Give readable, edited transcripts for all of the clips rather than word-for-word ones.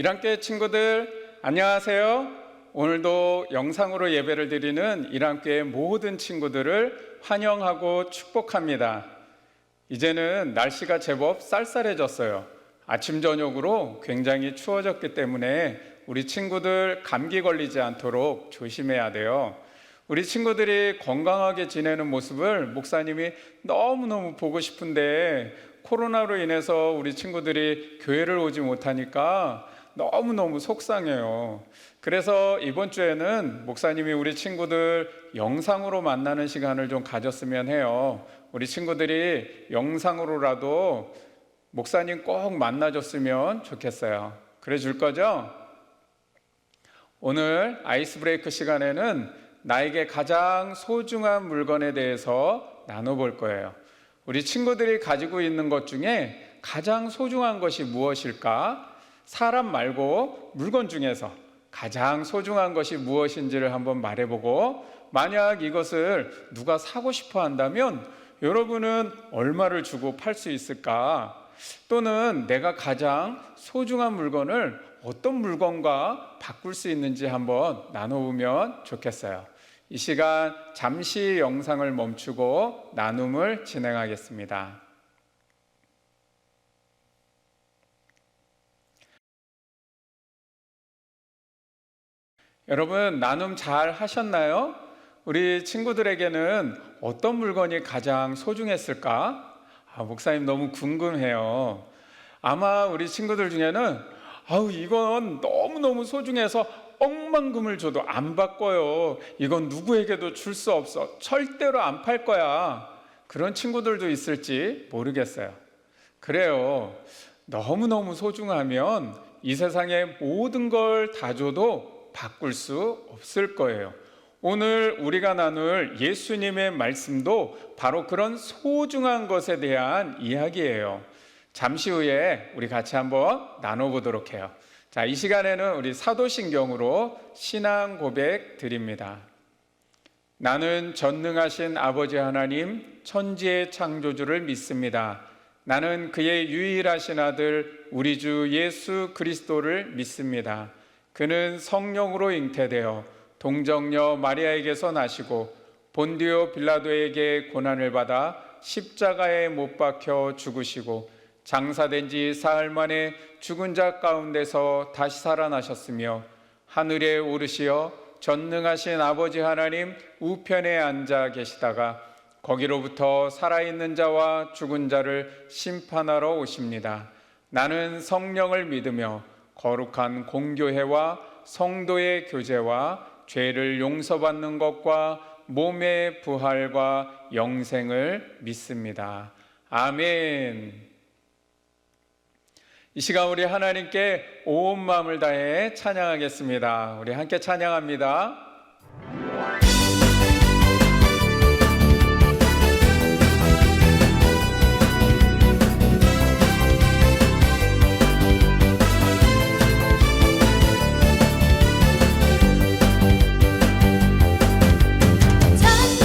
일함교회 친구들 안녕하세요. 오늘도 영상으로 예배를 드리는 일함교회 모든 친구들을 환영하고 축복합니다. 이제는 날씨가 제법 쌀쌀해졌어요. 아침 저녁으로 굉장히 추워졌기 때문에 우리 친구들 감기 걸리지 않도록 조심해야 돼요. 우리 친구들이 건강하게 지내는 모습을 목사님이 너무너무 보고 싶은데 코로나로 인해서 우리 친구들이 교회를 오지 못하니까 너무너무 속상해요. 그래서 이번 주에는 목사님이 우리 친구들 영상으로 만나는 시간을 좀 가졌으면 해요. 우리 친구들이 영상으로라도 목사님 꼭 만나줬으면 좋겠어요. 그래 줄 거죠? 오늘 아이스 브레이크 시간에는 나에게 가장 소중한 물건에 대해서 나눠볼 거예요. 우리 친구들이 가지고 있는 것 중에 가장 소중한 것이 무엇일까? 사람 말고 물건 중에서 가장 소중한 것이 무엇인지를 한번 말해보고, 만약 이것을 누가 사고 싶어 한다면 여러분은 얼마를 주고 팔 수 있을까? 또는 내가 가장 소중한 물건을 어떤 물건과 바꿀 수 있는지 한번 나눠보면 좋겠어요. 이 시간 잠시 영상을 멈추고 나눔을 진행하겠습니다. 여러분, 나눔 잘 하셨나요? 우리 친구들에게는 어떤 물건이 가장 소중했을까? 목사님 너무 궁금해요. 아마 우리 친구들 중에는 이건 너무너무 소중해서 억만금을 줘도 안 바꿔요. 이건 누구에게도 줄 수 없어. 절대로 안 팔 거야. 그런 친구들도 있을지 모르겠어요. 그래요. 너무너무 소중하면 이 세상의 모든 걸 다 줘도 바꿀 수 없을 거예요. 오늘 우리가 나눌 예수님의 말씀도 바로 그런 소중한 것에 대한 이야기예요. 잠시 후에 우리 같이 한번 나눠보도록 해요. 자, 이 시간에는 우리 사도신경으로 신앙 고백 드립니다. 나는 전능하신 아버지 하나님, 천지의 창조주를 믿습니다. 나는 그의 유일하신 아들 우리 주 예수 그리스도를 믿습니다. 그는 성령으로 잉태되어 동정녀 마리아에게서 나시고 본디오 빌라도에게 고난을 받아 십자가에 못 박혀 죽으시고 장사된 지 사흘 만에 죽은 자 가운데서 다시 살아나셨으며 하늘에 오르시어 전능하신 아버지 하나님 우편에 앉아 계시다가 거기로부터 살아있는 자와 죽은 자를 심판하러 오십니다. 나는 성령을 믿으며 거룩한 공교회와 성도의 교제와 죄를 용서받는 것과 몸의 부활과 영생을 믿습니다. 아멘. 이 시간 우리 하나님께 온 마음을 다해 찬양하겠습니다. 우리 함께 찬양합니다. 참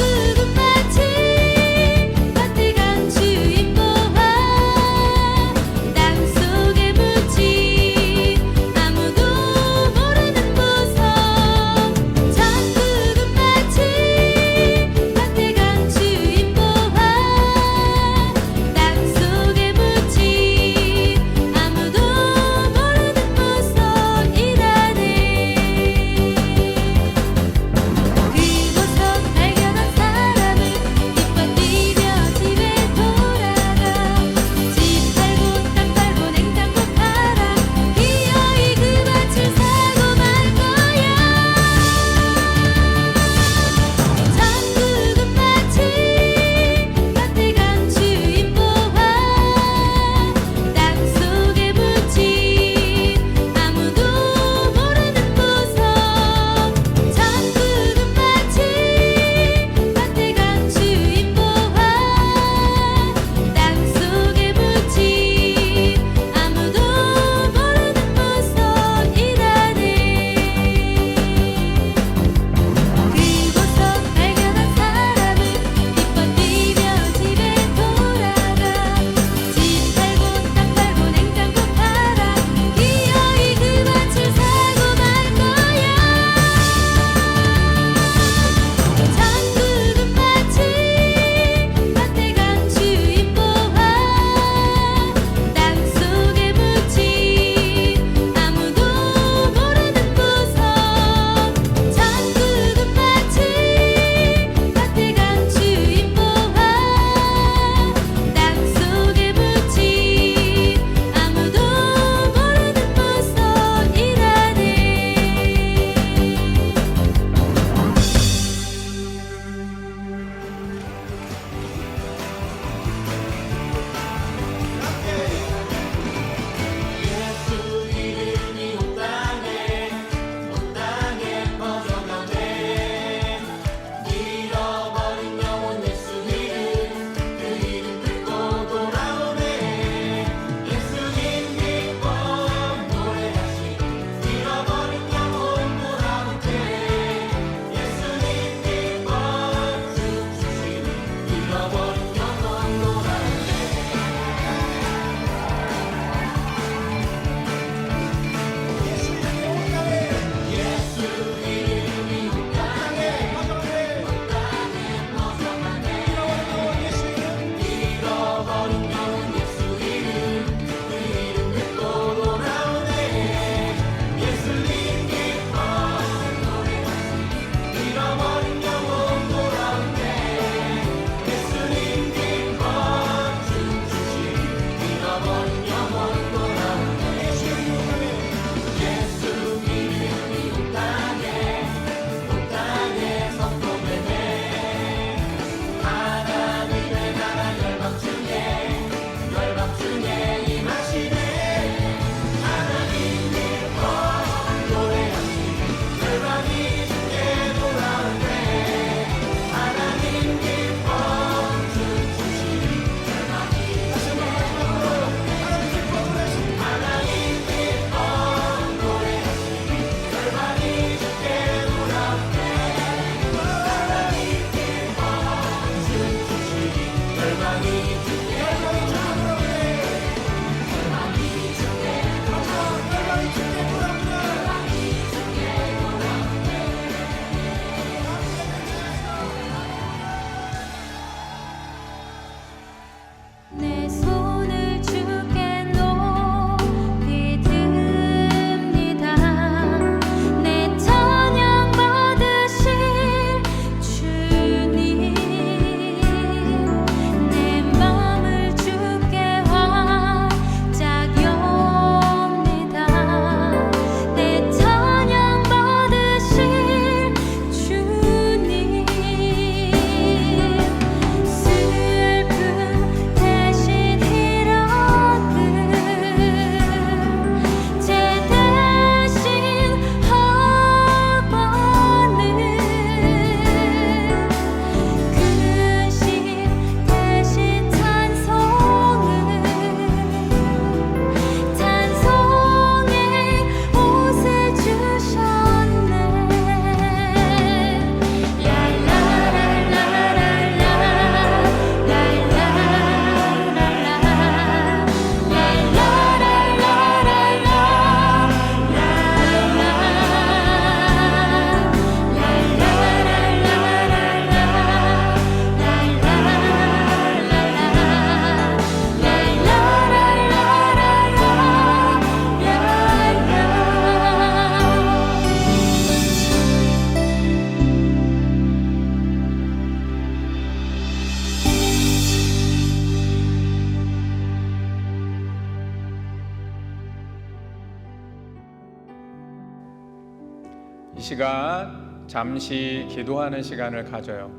이 시간 잠시 기도하는 시간을 가져요.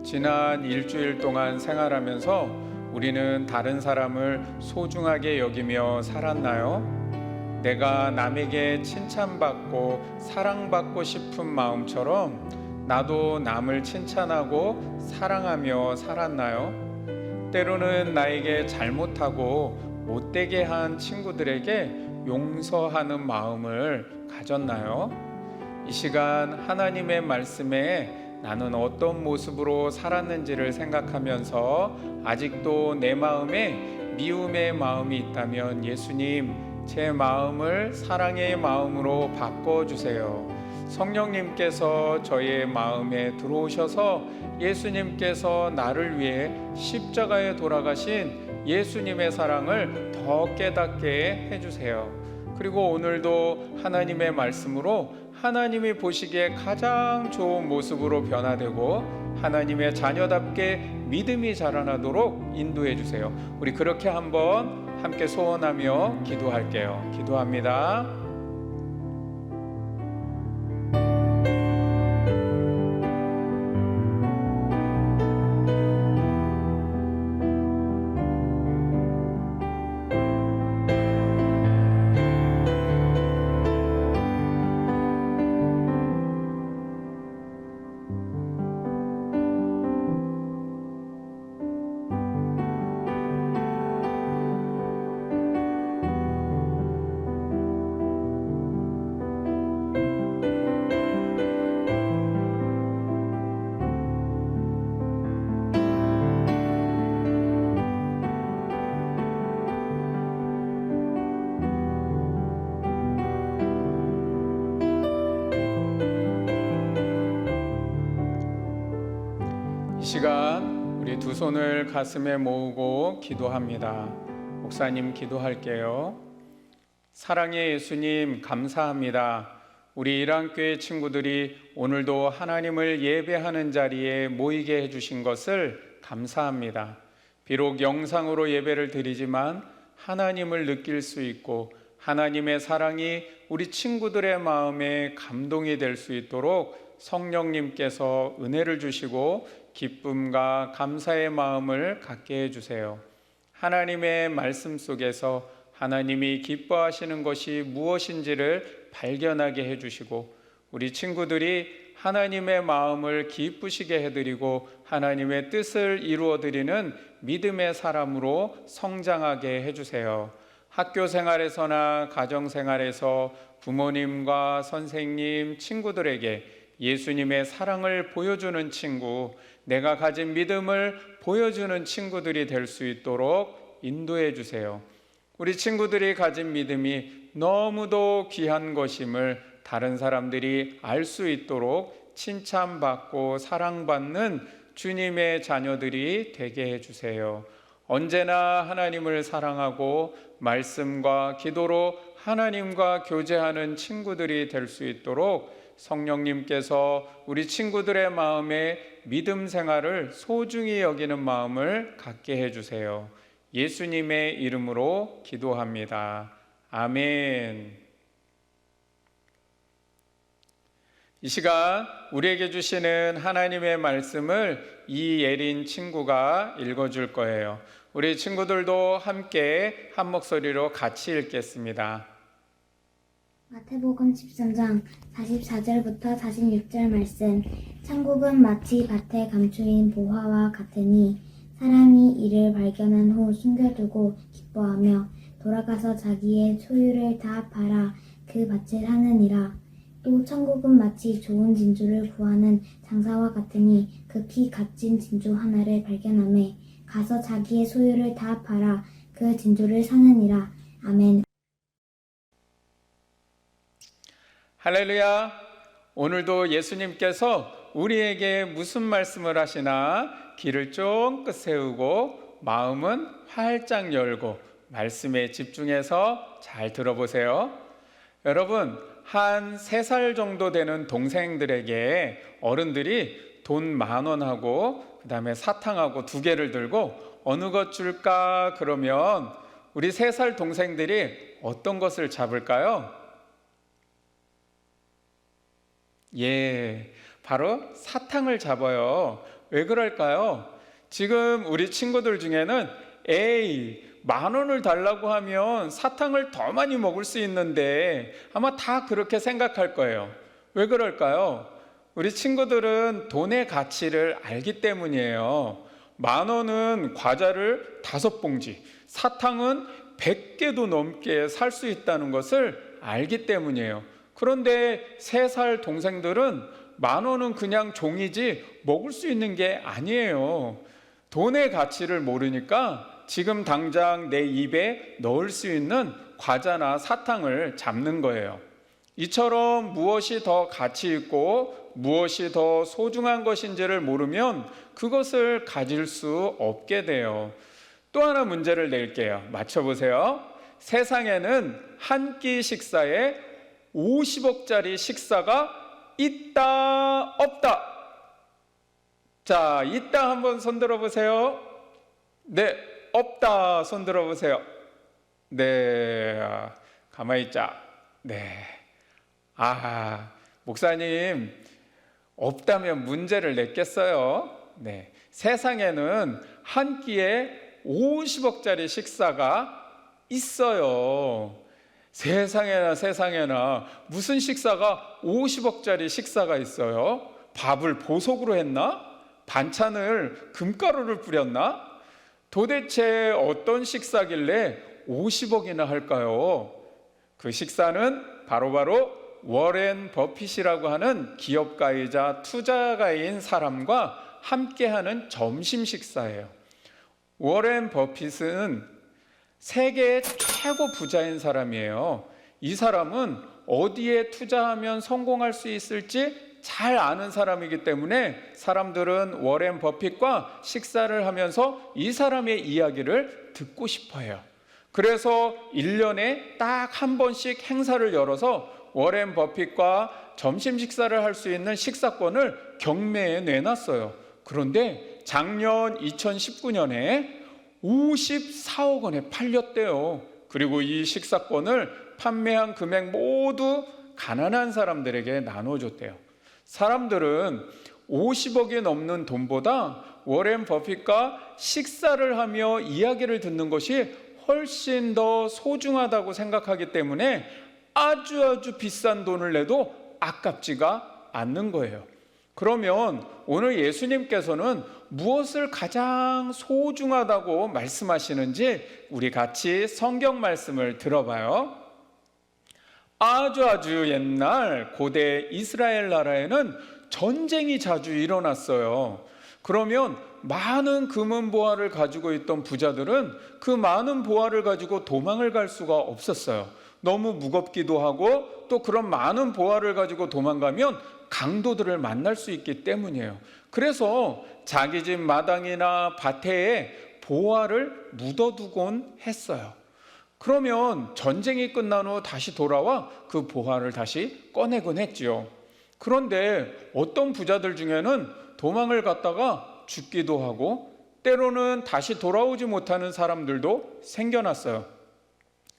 지난 일주일 동안 생활하면서 우리는 다른 사람을 소중하게 여기며 살았나요? 내가 남에게 칭찬받고 사랑받고 싶은 마음처럼 나도 남을 칭찬하고 사랑하며 살았나요? 때로는 나에게 잘못하고 못되게 한 친구들에게 용서하는 마음을 가졌나요? 이 시간 하나님의 말씀에 나는 어떤 모습으로 살았는지를 생각하면서 아직도 내 마음에 미움의 마음이 있다면 예수님, 제 마음을 사랑의 마음으로 바꿔주세요. 성령님께서 저의 마음에 들어오셔서 예수님께서 나를 위해 십자가에 돌아가신 예수님의 사랑을 더 깨닫게 해주세요. 그리고 오늘도 하나님의 말씀으로 하나님이 보시기에 가장 좋은 모습으로 변화되고 하나님의 자녀답게 믿음이 자라나도록 인도해 주세요. 우리 그렇게 한번 함께 소원하며 기도할게요. 기도합니다. 이 시간 우리 두 손을 가슴에 모으고 기도합니다. 목사님 기도할게요. 사랑의 예수님 감사합니다. 우리 일안교회 친구들이 오늘도 하나님을 예배하는 자리에 모이게 해주신 것을 감사합니다. 비록 영상으로 예배를 드리지만 하나님을 느낄 수 있고 하나님의 사랑이 우리 친구들의 마음에 감동이 될 수 있도록 성령님께서 은혜를 주시고 기쁨과 감사의 마음을 갖게 해주세요. 하나님의 말씀 속에서 하나님이 기뻐하시는 것이 무엇인지를 발견하게 해주시고 우리 친구들이 하나님의 마음을 기쁘시게 해드리고 하나님의 뜻을 이루어드리는 믿음의 사람으로 성장하게 해주세요. 학교 생활에서나 가정 생활에서 부모님과 선생님, 친구들에게 예수님의 사랑을 보여주는 친구, 내가 가진 믿음을 보여주는 친구들이 될 수 있도록 인도해 주세요. 우리 친구들이 가진 믿음이 너무도 귀한 것임을 다른 사람들이 알 수 있도록 칭찬받고 사랑받는 주님의 자녀들이 되게 해주세요. 언제나 하나님을 사랑하고 말씀과 기도로 하나님과 교제하는 친구들이 될 수 있도록 성령님께서 우리 친구들의 마음에 믿음 생활을 소중히 여기는 마음을 갖게 해주세요. 예수님의 이름으로 기도합니다. 아멘. 이 시간 우리에게 주시는 하나님의 말씀을 이예린 친구가 읽어줄 거예요. 우리 친구들도 함께 한 목소리로 같이 읽겠습니다. 마태복음 13장 44절부터 46절 말씀. 천국은 마치 밭에 감추인 보화와 같으니 사람이 이를 발견한 후 숨겨두고 기뻐하며 돌아가서 자기의 소유를 다 팔아 그 밭을 사느니라. 또 천국은 마치 좋은 진주를 구하는 장사와 같으니 급히 값진 진주 하나를 발견하매 가서 자기의 소유를 다 팔아 그 진주를 사느니라. 아멘. 할렐루야. 오늘도 예수님께서 우리에게 무슨 말씀을 하시나 귀를 쫑긋 세우고 마음은 활짝 열고 말씀에 집중해서 잘 들어보세요. 여러분, 한 3살 정도 되는 동생들에게 어른들이 돈 10,000원하고 그 다음에 사탕하고 2개를 들고 어느 것 줄까 그러면 우리 3살 동생들이 어떤 것을 잡을까요? 예, 바로 사탕을 잡아요. 왜 그럴까요? 지금 우리 친구들 중에는 에이, 10,000원을 달라고 하면 사탕을 더 많이 먹을 수 있는데 아마 다 그렇게 생각할 거예요. 왜 그럴까요? 우리 친구들은 돈의 가치를 알기 때문이에요. 10,000원은 과자를 5봉지, 사탕은 100개도 넘게 살 수 있다는 것을 알기 때문이에요. 그런데 3살 동생들은 10,000원은 그냥 종이지 먹을 수 있는 게 아니에요. 돈의 가치를 모르니까 지금 당장 내 입에 넣을 수 있는 과자나 사탕을 잡는 거예요. 이처럼 무엇이 더 가치 있고 무엇이 더 소중한 것인지를 모르면 그것을 가질 수 없게 돼요. 또 하나 문제를 낼게요. 맞춰보세요. 세상에는 한 끼 식사에 50억짜리 식사가 있다, 없다? 자, 있다 한번 손 들어보세요. 네, 없다 손 들어보세요. 네, 가만히 있자. 네. 목사님, 없다면 문제를 냈겠어요? 네. 세상에는 한 끼에 50억짜리 식사가 있어요. 세상에나 무슨 식사가 50억짜리 식사가 있어요? 밥을 보석으로 했나? 반찬을 금가루를 뿌렸나? 도대체 어떤 식사길래 50억이나 할까요? 그 식사는 바로 워렌 버핏이라고 하는 기업가이자 투자가인 사람과 함께하는 점심 식사예요. 워렌 버핏은 세계의 최고 부자인 사람이에요. 이 사람은 어디에 투자하면 성공할 수 있을지 잘 아는 사람이기 때문에 사람들은 워렌 버핏과 식사를 하면서 이 사람의 이야기를 듣고 싶어 해요. 그래서 1년에 딱 한 번씩 행사를 열어서 워렌 버핏과 점심 식사를 할 수 있는 식사권을 경매에 내놨어요. 그런데 작년 2019년에 54억 원에 팔렸대요. 그리고 이 식사권을 판매한 금액 모두 가난한 사람들에게 나눠줬대요. 사람들은 50억이 넘는 돈보다 워렌 버핏과 식사를 하며 이야기를 듣는 것이 훨씬 더 소중하다고 생각하기 때문에 아주 비싼 돈을 내도 아깝지가 않는 거예요. 그러면 오늘 예수님께서는 무엇을 가장 소중하다고 말씀하시는지 우리 같이 성경 말씀을 들어봐요. 아주 옛날 고대 이스라엘 나라에는 전쟁이 자주 일어났어요. 그러면 많은 금은 보화를 가지고 있던 부자들은 그 많은 보화를 가지고 도망을 갈 수가 없었어요. 너무 무겁기도 하고 또 그런 많은 보화를 가지고 도망가면 강도들을 만날 수 있기 때문이에요. 그래서 자기 집 마당이나 밭에 보화를 묻어두곤 했어요. 그러면 전쟁이 끝난 후 다시 돌아와 그 보화를 다시 꺼내곤 했지요. 그런데 어떤 부자들 중에는 도망을 갔다가 죽기도 하고 때로는 다시 돌아오지 못하는 사람들도 생겨났어요.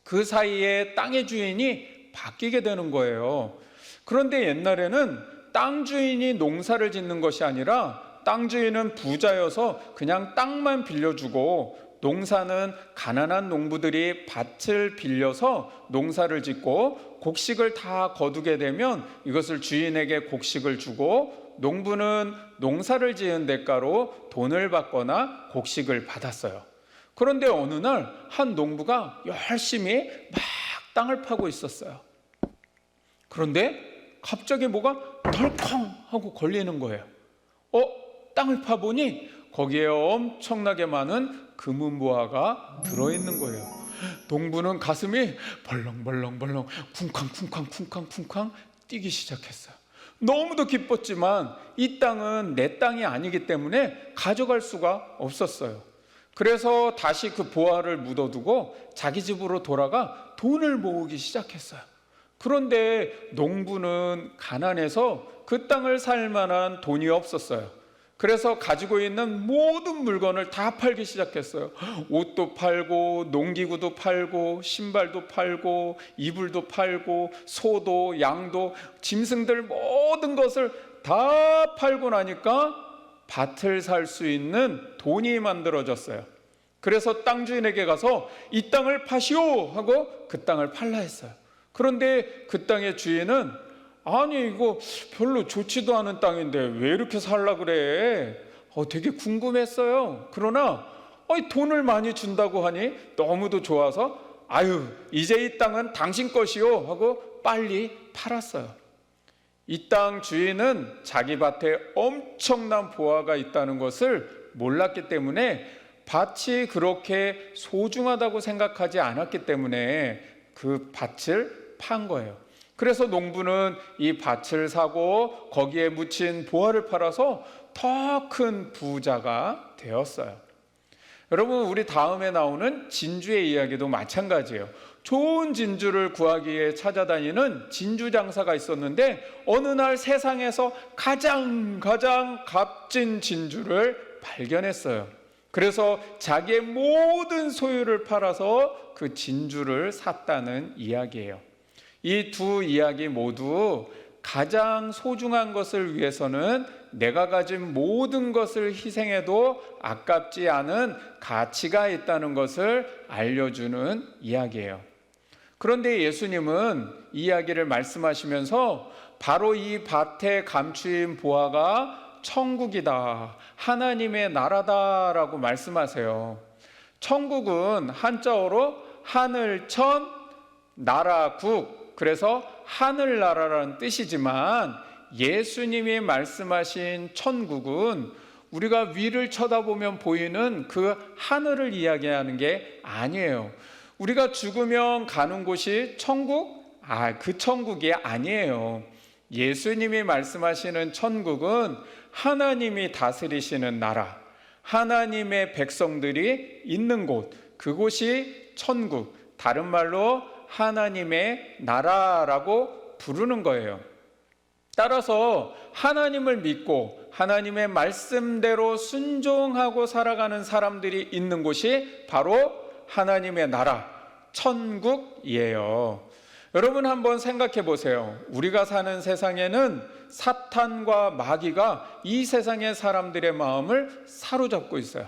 그 사이에 땅의 주인이 바뀌게 되는 거예요. 그런데 옛날에는 땅 주인이 농사를 짓는 것이 아니라 땅 주인은 부자여서 그냥 땅만 빌려주고 농사는 가난한 농부들이 밭을 빌려서 농사를 짓고 곡식을 다 거두게 되면 이것을 주인에게 곡식을 주고 농부는 농사를 지은 대가로 돈을 받거나 곡식을 받았어요. 그런데 어느 날 한 농부가 열심히 막 땅을 파고 있었어요. 그런데 갑자기 뭐가 덜컹 하고 걸리는 거예요. 땅을 파보니 거기에 엄청나게 많은 금은보화가 들어있는 거예요. 농부는 가슴이 벌렁벌렁 쿵쾅 뛰기 시작했어요. 너무도 기뻤지만 이 땅은 내 땅이 아니기 때문에 가져갈 수가 없었어요. 그래서 다시 그 보화를 묻어두고 자기 집으로 돌아가 돈을 모으기 시작했어요. 그런데 농부는 가난해서 그 땅을 살 만한 돈이 없었어요. 그래서 가지고 있는 모든 물건을 다 팔기 시작했어요. 옷도 팔고 농기구도 팔고 신발도 팔고 이불도 팔고 소도 양도 짐승들 모든 것을 다 팔고 나니까 밭을 살 수 있는 돈이 만들어졌어요. 그래서 땅 주인에게 가서 이 땅을 파시오 하고 그 땅을 팔라 했어요. 그런데 그 땅의 주인은 아니 이거 별로 좋지도 않은 땅인데 왜 이렇게 살라 그래? 되게 궁금했어요. 그러나 돈을 많이 준다고 하니 너무도 좋아서 아유 이제 이 땅은 당신 것이요 하고 빨리 팔았어요. 이 땅 주인은 자기 밭에 엄청난 보화가 있다는 것을 몰랐기 때문에 밭이 그렇게 소중하다고 생각하지 않았기 때문에 그 밭을 판 거예요. 그래서 농부는 이 밭을 사고 거기에 묻힌 보화를 팔아서 더 큰 부자가 되었어요. 여러분, 우리 다음에 나오는 진주의 이야기도 마찬가지예요. 좋은 진주를 구하기 위해 찾아다니는 진주 장사가 있었는데 어느 날 세상에서 가장 값진 진주를 발견했어요. 그래서 자기의 모든 소유를 팔아서 그 진주를 샀다는 이야기예요. 이 두 이야기 모두 가장 소중한 것을 위해서는 내가 가진 모든 것을 희생해도 아깝지 않은 가치가 있다는 것을 알려주는 이야기예요. 그런데 예수님은 이 이야기를 말씀하시면서 바로 이 밭에 감추인 보화가 천국이다, 하나님의 나라다라고 말씀하세요. 천국은 한자어로 하늘천, 나라국, 그래서 하늘나라라는 뜻이지만 예수님이 말씀하신 천국은 우리가 위를 쳐다보면 보이는 그 하늘을 이야기하는 게 아니에요. 우리가 죽으면 가는 곳이 천국? 그 천국이 아니에요. 예수님이 말씀하시는 천국은 하나님이 다스리시는 나라, 하나님의 백성들이 있는 곳, 그곳이 천국, 다른 말로 하나님의 나라라고 부르는 거예요. 따라서 하나님을 믿고 하나님의 말씀대로 순종하고 살아가는 사람들이 있는 곳이 바로 하나님의 나라, 천국이에요. 여러분 한번 생각해 보세요. 우리가 사는 세상에는 사탄과 마귀가 이 세상의 사람들의 마음을 사로잡고 있어요.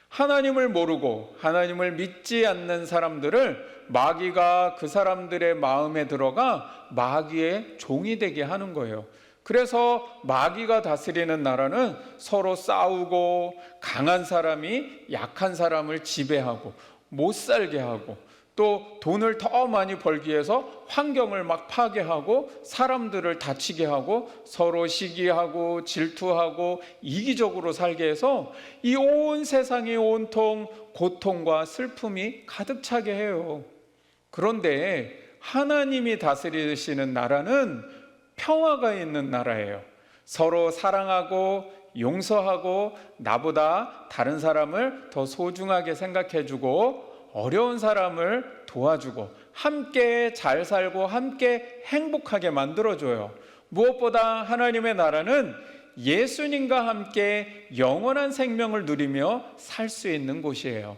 하나님을 모르고 하나님을 믿지 않는 사람들을 마귀가 그 사람들의 마음에 들어가 마귀의 종이 되게 하는 거예요. 그래서 마귀가 다스리는 나라는 서로 싸우고 강한 사람이 약한 사람을 지배하고 못 살게 하고 또 돈을 더 많이 벌기 위해서 환경을 막 파괴하고 사람들을 다치게 하고 서로 시기하고 질투하고 이기적으로 살게 해서 이 온 세상이 온통 고통과 슬픔이 가득 차게 해요. 그런데 하나님이 다스리시는 나라는 평화가 있는 나라예요. 서로 사랑하고 용서하고 나보다 다른 사람을 더 소중하게 생각해주고 어려운 사람을 도와주고 함께 잘 살고 함께 행복하게 만들어줘요. 무엇보다 하나님의 나라는 예수님과 함께 영원한 생명을 누리며 살 수 있는 곳이에요.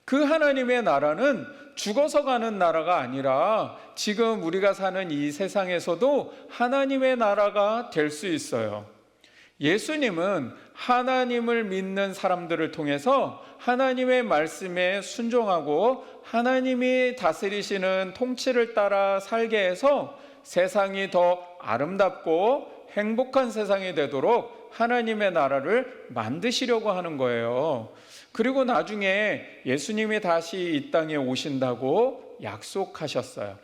그 하나님의 나라는 죽어서 가는 나라가 아니라 지금 우리가 사는 이 세상에서도 하나님의 나라가 될 수 있어요. 예수님은 하나님을 믿는 사람들을 통해서 하나님의 말씀에 순종하고 하나님이 다스리시는 통치를 따라 살게 해서 세상이 더 아름답고 행복한 세상이 되도록 하나님의 나라를 만드시려고 하는 거예요. 그리고 나중에 예수님이 다시 이 땅에 오신다고 약속하셨어요.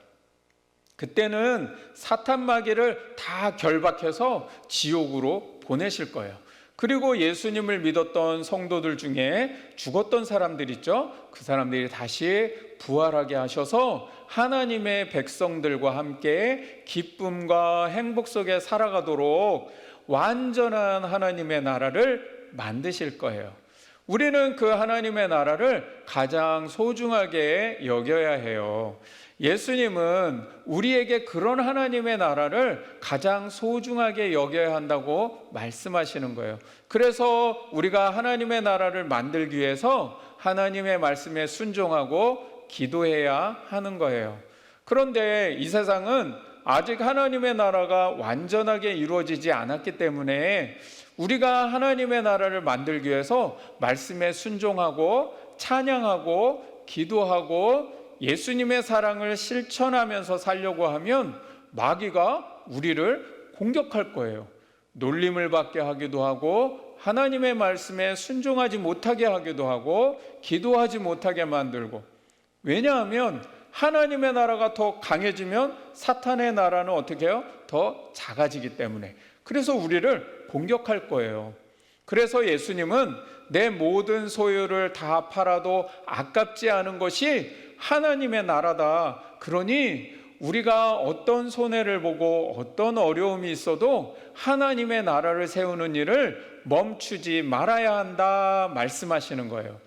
그때는 사탄 마귀를 다 결박해서 지옥으로 보내실 거예요. 그리고 예수님을 믿었던 성도들 중에 죽었던 사람들 있죠? 그 사람들이 다시 부활하게 하셔서 하나님의 백성들과 함께 기쁨과 행복 속에 살아가도록 완전한 하나님의 나라를 만드실 거예요. 우리는 그 하나님의 나라를 가장 소중하게 여겨야 해요. 예수님은 우리에게 그런 하나님의 나라를 가장 소중하게 여겨야 한다고 말씀하시는 거예요. 그래서 우리가 하나님의 나라를 만들기 위해서 하나님의 말씀에 순종하고 기도해야 하는 거예요. 그런데 이 세상은 아직 하나님의 나라가 완전하게 이루어지지 않았기 때문에 우리가 하나님의 나라를 만들기 위해서 말씀에 순종하고 찬양하고 기도하고 예수님의 사랑을 실천하면서 살려고 하면 마귀가 우리를 공격할 거예요. 놀림을 받게 하기도 하고 하나님의 말씀에 순종하지 못하게 하기도 하고 기도하지 못하게 만들고, 왜냐하면 하나님의 나라가 더 강해지면 사탄의 나라는 어떻게 해요? 더 작아지기 때문에. 그래서 우리를 공격할 거예요. 그래서 예수님은 내 모든 소유를 다 팔아도 아깝지 않은 것이 하나님의 나라다. 그러니 우리가 어떤 손해를 보고 어떤 어려움이 있어도 하나님의 나라를 세우는 일을 멈추지 말아야 한다 말씀하시는 거예요.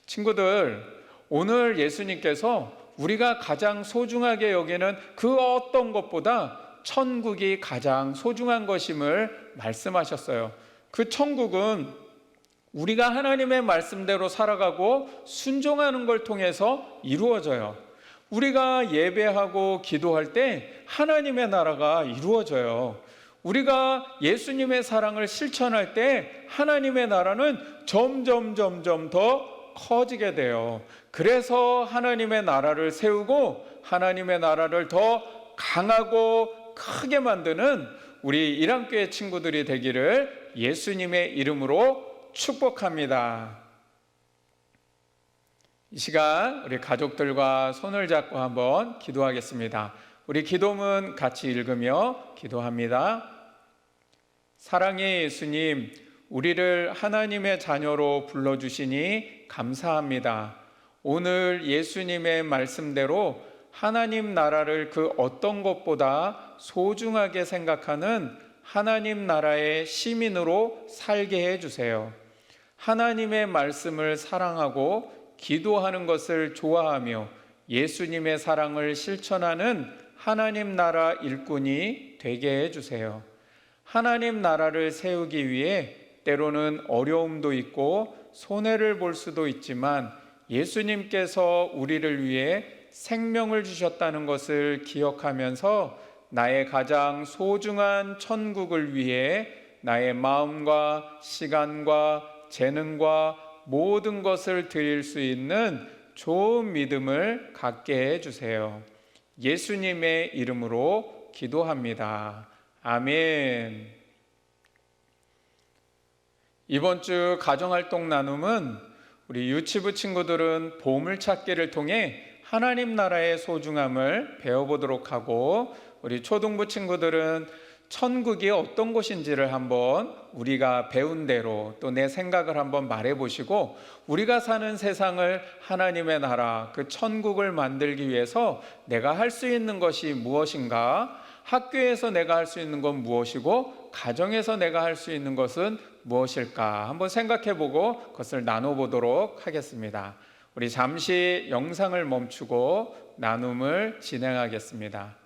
친구들, 오늘 예수님께서 우리가 가장 소중하게 여기는 그 어떤 것보다 천국이 가장 소중한 것임을 말씀하셨어요. 그 천국은 우리가 하나님의 말씀대로 살아가고 순종하는 걸 통해서 이루어져요. 우리가 예배하고 기도할 때 하나님의 나라가 이루어져요. 우리가 예수님의 사랑을 실천할 때 하나님의 나라는 점점 더 커지게 돼요. 그래서 하나님의 나라를 세우고 하나님의 나라를 더 강하고 크게 만드는 우리 일양교회 친구들이 되기를 예수님의 이름으로 축복합니다. 이 시간 우리 가족들과 손을 잡고 한번 기도하겠습니다. 우리 기도문 같이 읽으며 기도합니다. 사랑의 예수님, 우리를 하나님의 자녀로 불러주시니 감사합니다. 오늘 예수님의 말씀대로 하나님 나라를 그 어떤 것보다 소중하게 생각하는 하나님 나라의 시민으로 살게 해주세요. 하나님의 말씀을 사랑하고 기도하는 것을 좋아하며 예수님의 사랑을 실천하는 하나님 나라 일꾼이 되게 해주세요. 하나님 나라를 세우기 위해 때로는 어려움도 있고 손해를 볼 수도 있지만 예수님께서 우리를 위해 생명을 주셨다는 것을 기억하면서 나의 가장 소중한 천국을 위해 나의 마음과 시간과 재능과 모든 것을 드릴 수 있는 좋은 믿음을 갖게 해주세요. 예수님의 이름으로 기도합니다. 아멘. 이번 주 가정활동 나눔은 우리 유치부 친구들은 보물찾기를 통해 하나님 나라의 소중함을 배워보도록 하고, 우리 초등부 친구들은 천국이 어떤 곳인지를 한번 우리가 배운 대로 또 내 생각을 한번 말해보시고, 우리가 사는 세상을 하나님의 나라, 그 천국을 만들기 위해서 내가 할 수 있는 것이 무엇인가, 학교에서 내가 할 수 있는 건 무엇이고 가정에서 내가 할 수 있는 것은 무엇일까 한번 생각해보고 그것을 나눠보도록 하겠습니다. 우리 잠시 영상을 멈추고 나눔을 진행하겠습니다.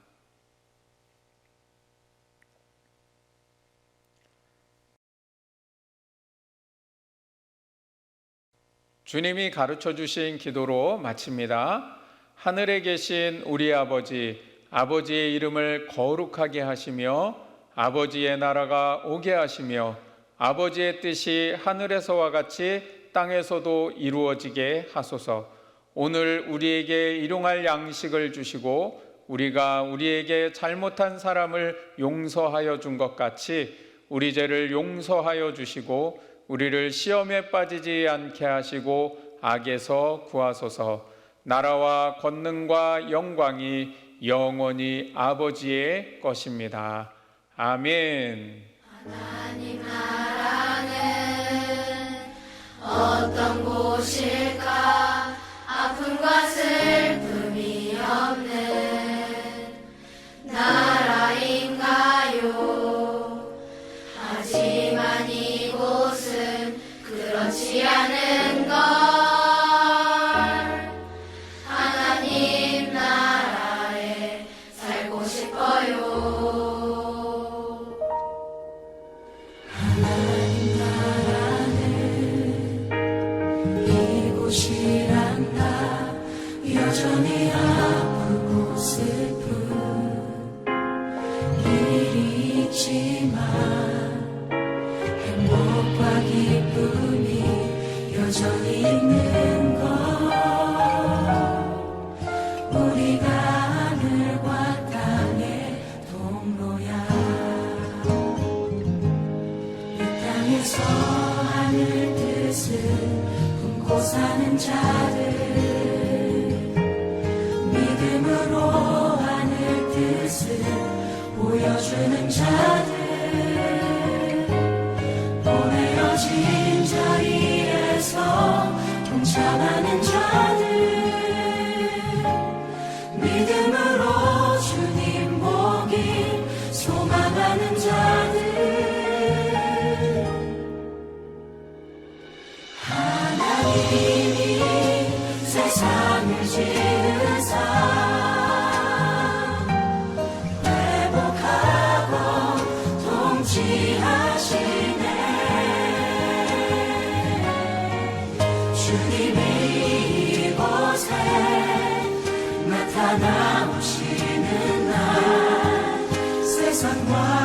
주님이 가르쳐 주신 기도로 마칩니다. 하늘에 계신 우리 아버지, 아버지의 이름을 거룩하게 하시며 아버지의 나라가 오게 하시며 아버지의 뜻이 하늘에서와 같이 땅에서도 이루어지게 하소서. 오늘 우리에게 일용할 양식을 주시고 우리가 우리에게 잘못한 사람을 용서하여 준 것 같이 우리 죄를 용서하여 주시고 우리를 시험에 빠지지 않게 하시고 악에서 구하소서. 나라와 권능과 영광이 영원히 아버지의 것입니다. 아멘. 하나님 나라는 어떤 곳일까? 아픔과 슬픔이 없는 나라인가요? 하지만 이곳은 그렇지 않은 여전히 아프고 슬픈 일이 있지만 행복과 기쁨이 여전히 있는 것 우리가 하늘과 땅의 통로야 이 땅에서 하늘 뜻을 품고 사는 자들 믿음으로 하늘 뜻을 보여주는 자들 보내어진 자리에서 동참하는 자들 믿음으로 주님 보길 소망하는 자들 하나님이 세상을 지으사 회복하고 통치하시네 주님이 이곳에 나타나오시는 날 세상과